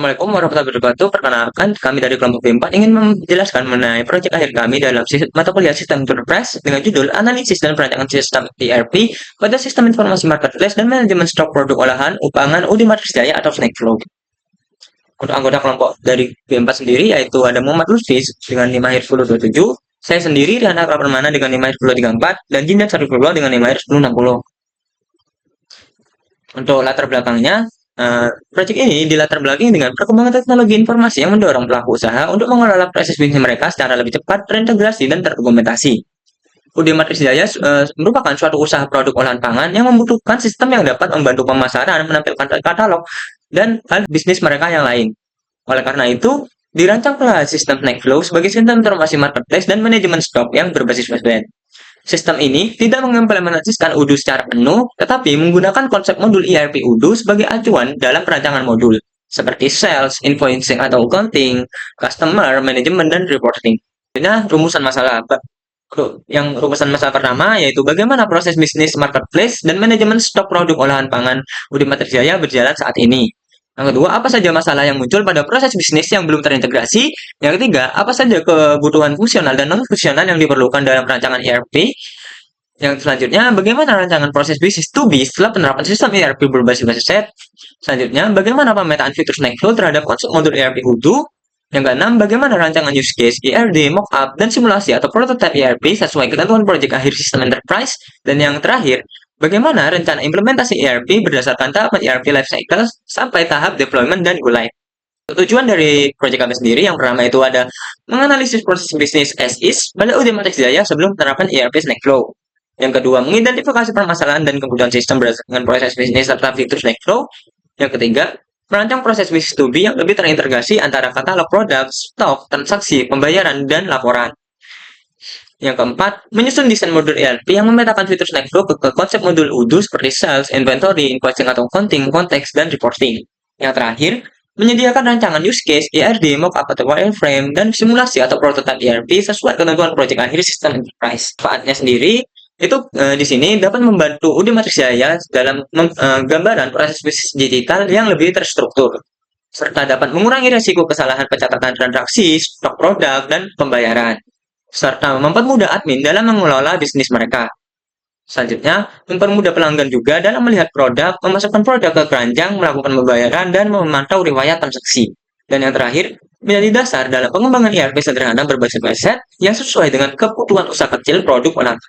Assalamualaikum warahmatullahi wabarakatuh. Perkenalkan, kami dari kelompok B4 ingin menjelaskan mengenai proyek akhir kami dalam mata kuliah Sistem Enterprise dengan judul Analisis dan Perancangan Sistem ERP pada Sistem Informasi Marketplace dan Manajemen Stok Produk Olahan Pangan UD Matrix Jaya atau Snackflow. Untuk anggota kelompok dari B4 sendiri yaitu ada Muhammad Lutfi dengan NIM akhir 1027, saya sendiri Rihanna Permana dengan NIM akhir 1034, dan Jindan Sarifullah dengan NIM akhir 1060. Untuk latar belakangnya, proyek ini dilatar belakangi dengan perkembangan teknologi informasi yang mendorong pelaku usaha untuk mengelola proses bisnis mereka secara lebih cepat, terintegrasi, dan terdokumentasi. UD Matrix Jaya merupakan suatu usaha produk olahan pangan yang membutuhkan sistem yang dapat membantu pemasaran, menampilkan katalog, dan hal bisnis mereka yang lain. Oleh karena itu, dirancanglah sistem Snackflow sebagai sistem informasi marketplace dan manajemen stok yang berbasis web. Sistem ini tidak mengimplementasikan Odoo secara penuh, tetapi menggunakan konsep modul ERP Odoo sebagai acuan dalam perancangan modul, seperti sales, invoicing atau accounting, customer management, dan reporting. Nah, rumusan masalah pertama yaitu bagaimana proses bisnis marketplace dan manajemen stok produk olahan pangan Udin Matrix Jaya berjalan saat ini. Yang kedua, apa saja masalah yang muncul pada proses bisnis yang belum terintegrasi? Yang ketiga, apa saja kebutuhan fungsional dan non-fungsional yang diperlukan dalam rancangan ERP? Yang selanjutnya, bagaimana rancangan proses bisnis to be setelah penerapan sistem ERP berbasis set? Selanjutnya, bagaimana pemetaan fitur Snackflow terhadap konsep modul ERP Odoo? Yang keenam, bagaimana rancangan use case, ERD, mockup, dan simulasi atau prototype ERP sesuai ketentuan proyek akhir sistem enterprise? Dan yang terakhir, bagaimana rencana implementasi ERP berdasarkan tahapan ERP lifecycle sampai tahap deployment dan go live? Tujuan dari proyek kami sendiri yang pertama itu ada menganalisis proses bisnis as is pada UD Matrix Jaya sebelum penerapan ERP Snackflow. Yang kedua, mengidentifikasi permasalahan dan kebutuhan sistem berdasarkan proses bisnis serta fitur Snackflow. Yang ketiga, merancang proses bisnis to be yang lebih terintegrasi antara katalog produk, stok, transaksi, pembayaran, dan laporan. Yang keempat, menyusun desain modul ERP yang memetakan fitur Snackflow ke konsep modul Odoo seperti sales, inventory, invoicing atau accounting, konteks, dan reporting. Yang terakhir, menyediakan rancangan use case, ERD, mockup atau wireframe, dan simulasi atau prototype ERP sesuai ketentuan proyek akhir sistem enterprise. Manfaatnya sendiri, itu di sini dapat membantu UD Matrix Jaya dalam gambaran proses bisnis digital yang lebih terstruktur, serta dapat mengurangi risiko kesalahan pencatatan transaksi, stok produk, dan pembayaran, serta mempermudah admin dalam mengelola bisnis mereka. Selanjutnya, mempermudah pelanggan juga dalam melihat produk, memasukkan produk ke keranjang, melakukan pembayaran, dan memantau riwayat transaksi. Dan yang terakhir, menjadi dasar dalam pengembangan ERP sederhana berbasis website yang sesuai dengan kebutuhan usaha kecil produk online.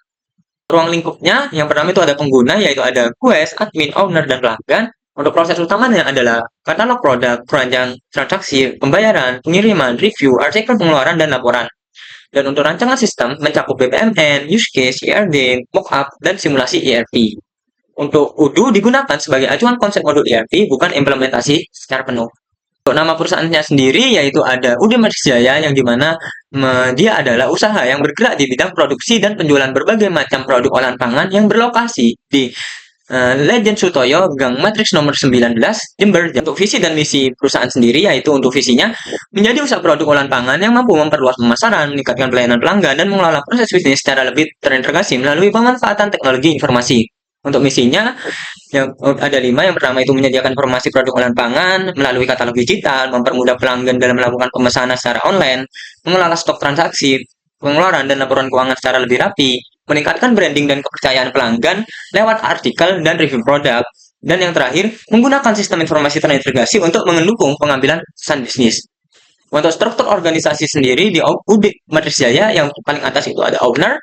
Ruang lingkupnya, yang pertama itu ada pengguna, yaitu ada quest, admin, owner, dan pelanggan. Untuk proses utamanya adalah katalog produk, keranjang, transaksi, pembayaran, pengiriman, review, artikel pengeluaran, dan laporan. Dan untuk rancangan sistem mencakup BPMN, use case, ERD, mockup, dan simulasi ERP. Untuk Odoo digunakan sebagai acuan konsep modul ERP, bukan implementasi secara penuh. Untuk nama perusahaannya sendiri yaitu ada UD Matrix Jaya, yang dimana dia adalah usaha yang bergerak di bidang produksi dan penjualan berbagai macam produk olahan pangan yang berlokasi di Legend Sutoyo, Gang Matrix nomor 19, Jember. Untuk visi dan misi perusahaan sendiri yaitu untuk visinya menjadi usaha produk olahan pangan yang mampu memperluas pemasaran, meningkatkan pelayanan pelanggan, dan mengelola proses bisnis secara lebih terintegrasi melalui pemanfaatan teknologi informasi. Untuk misinya yang ada 5. Yang pertama itu menyediakan informasi produk olahan pangan melalui katalog digital, mempermudah pelanggan dalam melakukan pemesanan secara online, mengelola stok transaksi, pengeluaran dan laporan keuangan secara lebih rapi, meningkatkan branding dan kepercayaan pelanggan lewat artikel dan review produk, dan yang terakhir, menggunakan sistem informasi terintegrasi untuk mendukung pengambilan keputusan bisnis. Untuk struktur organisasi sendiri di UD Matrix Jaya, yang paling atas itu ada owner,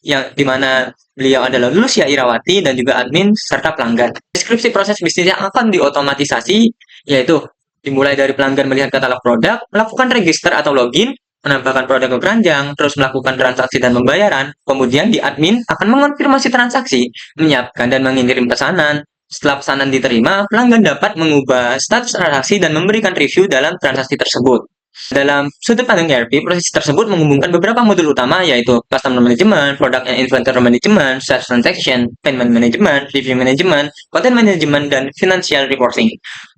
yang dimana beliau adalah Lucia Irawati dan juga admin serta pelanggan. Deskripsi proses bisnis yang akan diotomatisasi yaitu dimulai dari pelanggan melihat katalog produk, melakukan register atau login, menambahkan produk ke keranjang, terus melakukan transaksi dan pembayaran. Kemudian di admin akan mengonfirmasi transaksi, menyiapkan dan mengirim pesanan. Setelah pesanan diterima, pelanggan dapat mengubah status transaksi dan memberikan review dalam transaksi tersebut. Dalam sudut pandang ERP, proses tersebut menghubungkan beberapa modul utama yaitu Customer Management, Product and Inventory Management, Sales Transaction, Payment Management, Review Management, Content Management, dan Financial Reporting.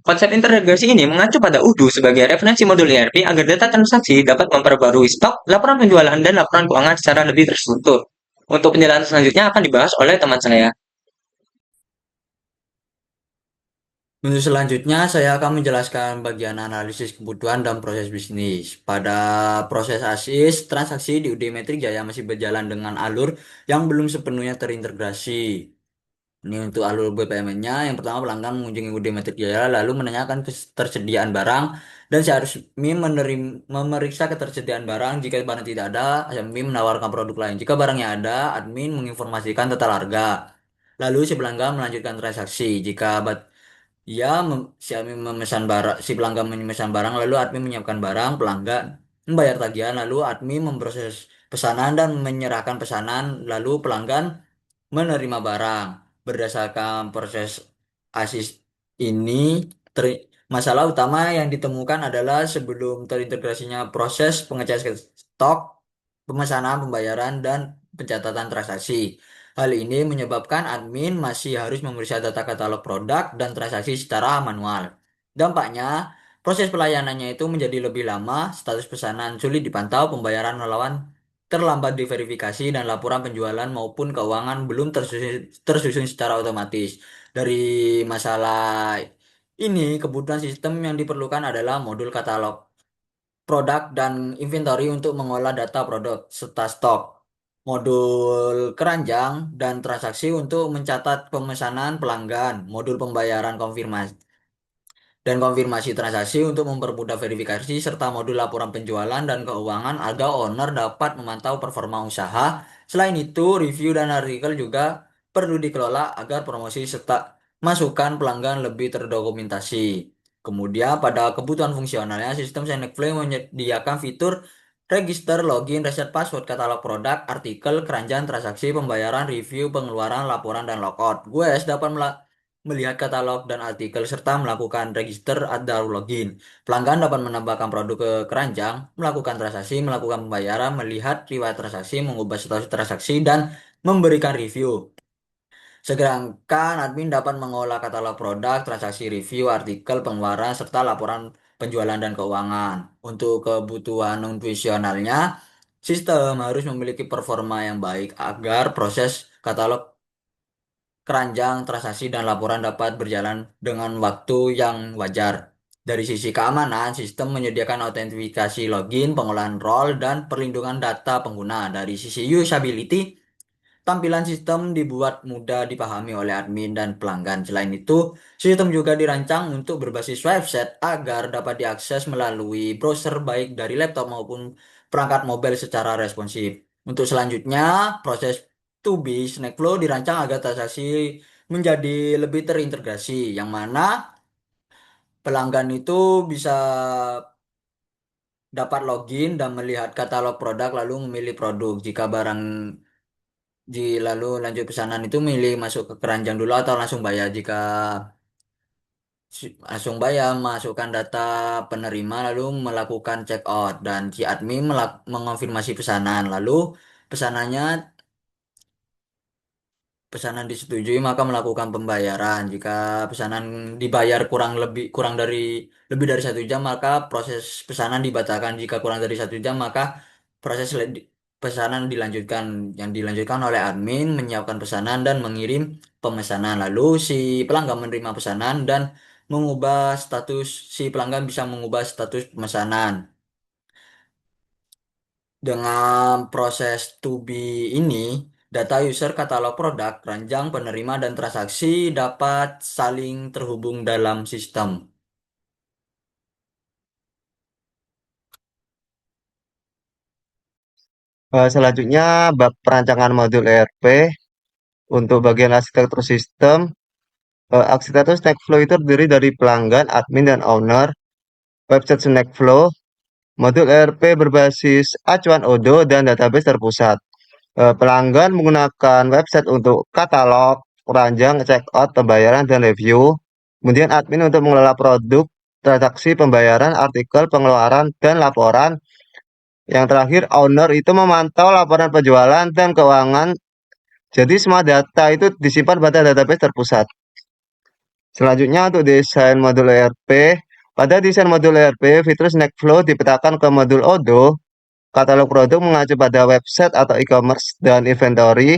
Konsep integrasi ini mengacu pada Odoo sebagai referensi modul ERP agar data transaksi dapat memperbarui stok, laporan penjualan, dan laporan keuangan secara lebih terstruktur. Untuk penjelasan selanjutnya akan dibahas oleh teman saya. Untuk selanjutnya, saya akan menjelaskan bagian analisis kebutuhan dan proses bisnis. Pada proses ASIS, transaksi di UD Metrik Jaya masih berjalan dengan alur yang belum sepenuhnya terintegrasi. Ini untuk alur BPM-nya, yang pertama pelanggan mengunjungi UD Metrik Jaya lalu menanyakan ketersediaan barang dan si admin memeriksa ketersediaan barang. Jika barang tidak ada, admin menawarkan produk lain. Jika barangnya ada, admin menginformasikan total harga. Lalu si pelanggan melanjutkan transaksi. Jika si admin memesan barang, si pelanggan memesan barang, lalu admin menyiapkan barang, pelanggan membayar tagihan, lalu admin memproses pesanan dan menyerahkan pesanan, lalu pelanggan menerima barang. Berdasarkan proses ASIS ini, masalah utama yang ditemukan adalah sebelum terintegrasinya proses pengecekan stok, pemesanan, pembayaran, dan pencatatan transaksi. Hal ini menyebabkan admin masih harus memeriksa data katalog produk dan transaksi secara manual. Dampaknya, proses pelayanannya itu menjadi lebih lama, status pesanan sulit dipantau, pembayaran melawan terlambat diverifikasi, dan laporan penjualan maupun keuangan belum tersusun secara otomatis. Dari masalah ini, kebutuhan sistem yang diperlukan adalah modul katalog produk dan inventory untuk mengolah data produk serta stok, modul keranjang dan transaksi untuk mencatat pemesanan pelanggan, modul pembayaran konfirmasi dan konfirmasi transaksi untuk mempermudah verifikasi, serta modul laporan penjualan dan keuangan agar owner dapat memantau performa usaha. Selain itu, review dan artikel juga perlu dikelola agar promosi serta masukan pelanggan lebih terdokumentasi. Kemudian, pada kebutuhan fungsionalnya, sistem Senekflow menyediakan fitur register, login, reset password, katalog produk, artikel, keranjang, transaksi, pembayaran, review, pengeluaran, laporan, dan logout. Gue dapat melihat katalog dan artikel serta melakukan register atau login. Pelanggan dapat menambahkan produk ke keranjang, melakukan transaksi, melakukan pembayaran, melihat riwayat transaksi, mengubah status transaksi, dan memberikan review. Sedangkan admin dapat mengolah katalog produk, transaksi, review, artikel, pengeluaran, serta laporan penjualan dan keuangan. Untuk kebutuhan non-fungsionalnya, sistem harus memiliki performa yang baik agar proses katalog, keranjang, transaksi, dan laporan dapat berjalan dengan waktu yang wajar. Dari sisi keamanan, sistem menyediakan autentifikasi login, pengolahan role, dan perlindungan data pengguna. Dari sisi usability, tampilan sistem dibuat mudah dipahami oleh admin dan pelanggan. Selain itu, sistem juga dirancang untuk berbasis website agar dapat diakses melalui browser baik dari laptop maupun perangkat mobile secara responsif. Untuk selanjutnya, proses 2B Snackflow dirancang agar transaksi menjadi lebih terintegrasi, yang mana pelanggan itu bisa dapat login dan melihat katalog produk lalu memilih produk. Jika barang lalu lanjut pesanan itu milih masuk ke keranjang dulu atau langsung bayar. Jika langsung bayar, masukkan data penerima lalu melakukan check out, dan si admin mengonfirmasi pesanan. Lalu pesanannya pesanan disetujui maka melakukan pembayaran. Jika pesanan dibayar lebih dari 1 jam, maka proses pesanan dibatalkan. Jika kurang dari 1 jam, maka proses pesanan dilanjutkan. Yang dilanjutkan oleh admin menyiapkan pesanan dan mengirim pemesanan. Lalu si pelanggan menerima pesanan dan si pelanggan bisa mengubah status pemesanan. Dengan proses 2B ini, data user, katalog produk, keranjang, penerima, dan transaksi dapat saling terhubung dalam sistem. Selanjutnya, bab perancangan modul ERP untuk bagian arsitektur sistem. Arsitektur Snackflow itu terdiri dari pelanggan, admin, dan owner. Website Snackflow, modul ERP berbasis acuan Odoo dan database terpusat. Pelanggan menggunakan website untuk katalog, keranjang, checkout, pembayaran, dan review. Kemudian admin untuk mengelola produk, transaksi, pembayaran, artikel, pengeluaran, dan laporan. Yang terakhir, owner itu memantau laporan penjualan dan keuangan. Jadi semua data itu disimpan pada database terpusat. Selanjutnya untuk desain modul ERP. Pada desain modul ERP, fitur Snackflow dipetakan ke modul Odoo. Katalog produk mengacu pada website atau e-commerce dan inventory.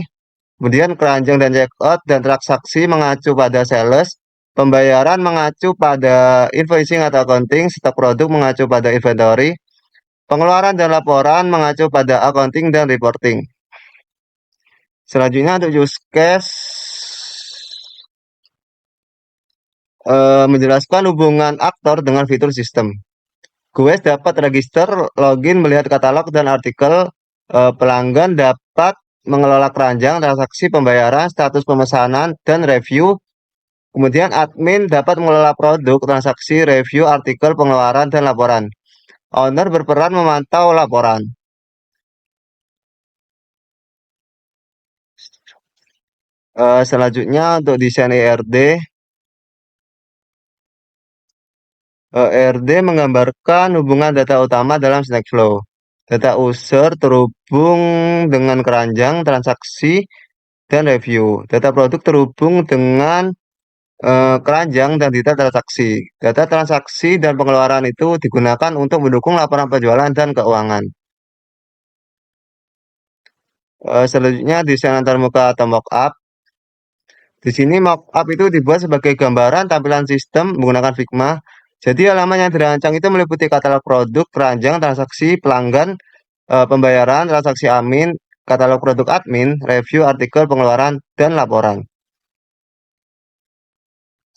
Kemudian keranjang dan checkout dan transaksi mengacu pada sales. Pembayaran mengacu pada invoicing atau accounting, stok produk mengacu pada inventory, pengeluaran dan laporan mengacu pada accounting dan reporting. Selanjutnya untuk use case menjelaskan hubungan aktor dengan fitur sistem. Gue dapat register, login, melihat katalog dan artikel. Pelanggan dapat mengelola keranjang, transaksi pembayaran, status pemesanan, dan review. Kemudian admin dapat mengelola produk, transaksi, review, artikel, pengeluaran, dan laporan. Owner berperan memantau laporan. Selanjutnya untuk desain ERD. ERD menggambarkan hubungan data utama dalam Snackflow. Data user terhubung dengan keranjang, transaksi, dan review. Data produk terhubung dengan keranjang dan data transaksi. Data transaksi dan pengeluaran itu digunakan untuk mendukung laporan penjualan dan keuangan. Selanjutnya desain antarmuka atau mockup. Di sini mockup itu dibuat sebagai gambaran tampilan sistem menggunakan Figma. Jadi halaman yang dirancang itu meliputi katalog produk, keranjang, transaksi, pelanggan, pembayaran, transaksi admin, katalog produk admin, review, artikel, pengeluaran, dan laporan.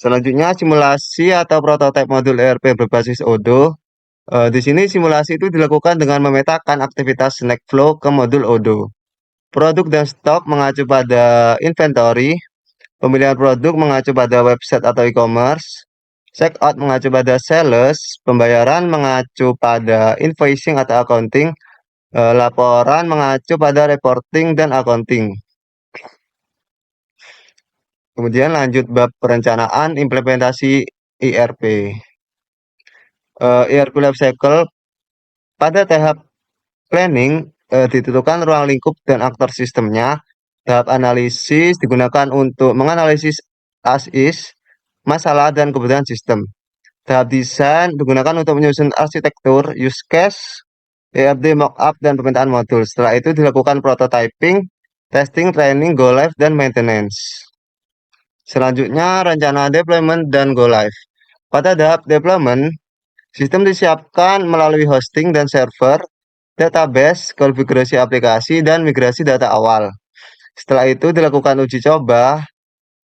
Selanjutnya simulasi atau prototipe modul ERP berbasis Odoo. Di sini simulasi itu dilakukan dengan memetakan aktivitas Snackflow ke modul Odoo. Produk dan stok mengacu pada inventory, pemilihan produk mengacu pada website atau e-commerce, checkout mengacu pada sales, pembayaran mengacu pada invoicing atau accounting, laporan mengacu pada reporting dan accounting. Kemudian lanjut bab perencanaan implementasi ERP. ERP Life Cycle pada tahap planning ditentukan ruang lingkup dan aktor sistemnya. Tahap analisis digunakan untuk menganalisis as-is, masalah, dan kebutuhan sistem. Tahap desain digunakan untuk menyusun arsitektur, use case, ERP mockup, dan permintaan modul. Setelah itu dilakukan prototyping, testing, training, go live, dan maintenance. Selanjutnya rencana deployment dan go live. Pada tahap deployment, sistem disiapkan melalui hosting dan server, database, konfigurasi aplikasi, dan migrasi data awal. Setelah itu dilakukan uji coba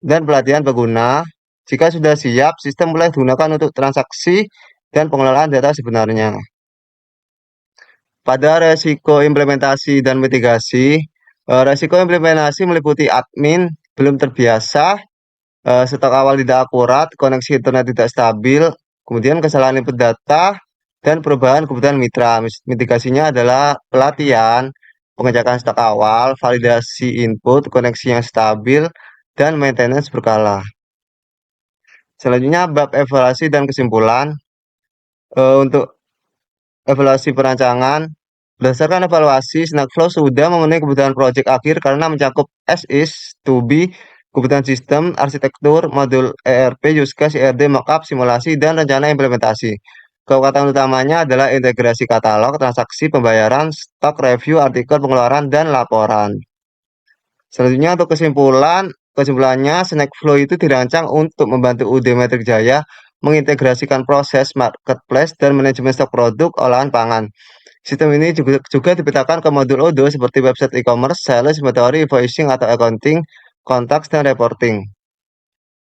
dan pelatihan pengguna. Jika sudah siap, sistem mulai digunakan untuk transaksi dan pengelolaan data sebenarnya. Pada resiko implementasi dan mitigasi, resiko implementasi meliputi admin belum terbiasa, stok awal tidak akurat, koneksi internet tidak stabil, kemudian kesalahan input data, dan perubahan kebutuhan mitra. Mitigasinya adalah pelatihan, pengecekan stok awal, validasi input, koneksi yang stabil, dan maintenance berkala. Selanjutnya bab evaluasi dan kesimpulan. Untuk evaluasi perancangan, berdasarkan evaluasi, Snackflow sudah memenuhi kebutuhan proyek akhir karena mencakup as-is, to be, kebutuhan sistem, arsitektur, modul ERP, use case, ERD, mockup, simulasi, dan rencana implementasi. Kekuatan utamanya adalah integrasi katalog, transaksi, pembayaran, stok, review, artikel, pengeluaran, dan laporan. Selanjutnya untuk kesimpulannya Snackflow itu dirancang untuk membantu UD Metrik Jaya mengintegrasikan proses marketplace dan manajemen stok produk olahan pangan. Sistem ini juga dipetakan ke modul Odoo seperti website e-commerce, sales, inventory, invoicing atau accounting, kontaks, dan reporting.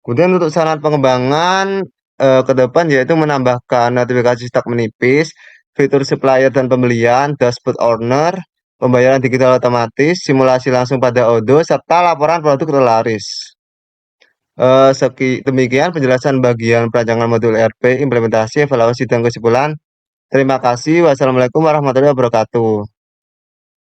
Kemudian untuk saran pengembangan ke depan yaitu menambahkan notifikasi stok menipis, fitur supplier dan pembelian, dashboard owner, pembayaran digital otomatis, simulasi langsung pada Odoo, serta laporan produk terlaris. Demikian penjelasan bagian perancangan modul ERP, implementasi, evaluasi, dan kesimpulan. Terima kasih. Wassalamualaikum warahmatullahi wabarakatuh.